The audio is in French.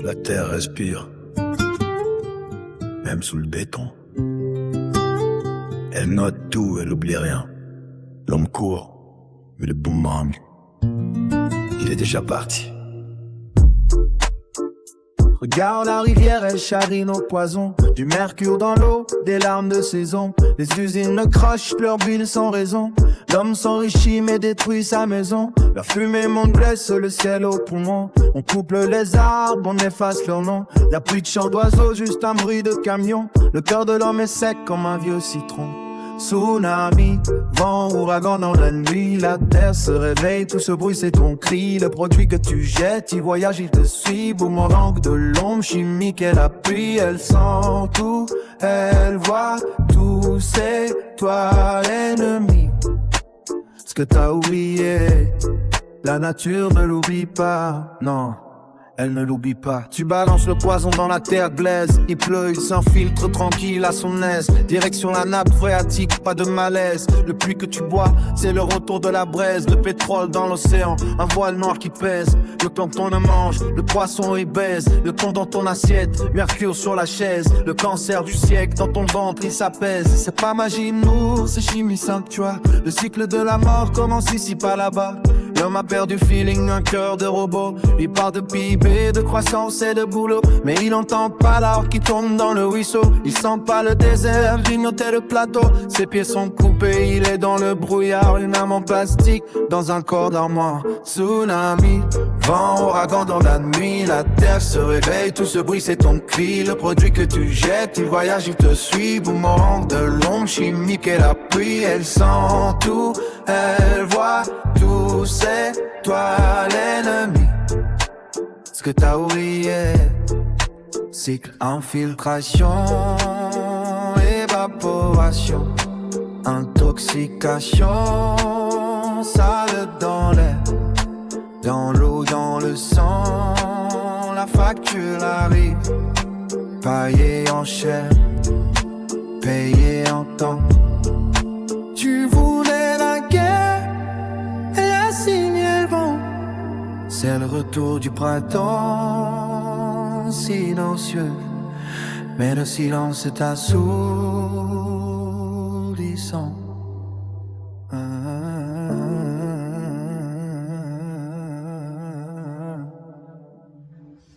La terre respire, même sous le béton. Elle note tout, elle oublie rien. L'homme court, mais le boomerang, il est déjà parti. Regarde la rivière, elle charrie nos poisons. Du mercure dans l'eau, des larmes de saison. Les usines crochent leur huile sans raison. L'homme s'enrichit mais détruit sa maison. La fumée monte, blesse le ciel au poumon. On coupe les arbres, on efface leur nom. Y'a plus de chants d'oiseaux, juste un bruit de camion. Le cœur de l'homme est sec comme un vieux citron. Tsunami, vent, ouragan dans la nuit. La terre se réveille, tout ce bruit c'est ton cri. Le produit que tu jettes, il voyage, il te suit. Boomerang de l'ombre chimique, elle appuie. Elle sent tout, elle voit tout. C'est toi l'ennemi. Ce que t'as oublié, la nature ne l'oublie pas, non. Elle ne l'oublie pas. Tu balances le poison dans la terre glaise. Il pleut, il s'infiltre tranquille à son aise. Direction la nappe phréatique, pas de malaise. Le pluie que tu bois, c'est le retour de la braise. Le pétrole dans l'océan, un voile noir qui pèse. Le plancton ne mange, le poisson il baise. Le thon dans ton assiette, mercure sur la chaise. Le cancer du siècle dans ton ventre il s'apaise. C'est pas magie nour, c'est chimie sanctuaire. Le cycle de la mort commence ici pas là-bas. L'homme a perdu feeling, un cœur de robot. Il part de PIB, de croissance et de boulot. Mais il entend pas l'arbre qui tombe dans le ruisseau. Il sent pas le désert grignoter le plateau. Ses pieds sont coupés, il est dans le brouillard. Une âme en plastique dans un corps d'armoire. Tsunami, vent, ouragan dans la nuit. La terre se réveille, tout ce bruit c'est ton cri. Le produit que tu jettes, il voyage, il te suit. Boomerang de l'ombre chimique et la pluie. Elle sent tout, elle voit tout, c'est toi l'ennemi. Ce que t'as oublié, cycle infiltration, évaporation, intoxication, sale dans l'air, dans l'eau, dans le sang, la facture arrive, paillée en chair, payée en temps. Tu voulais la guerre, elle a signé le vent. C'est le retour du printemps silencieux. Mais le silence est assourdissant.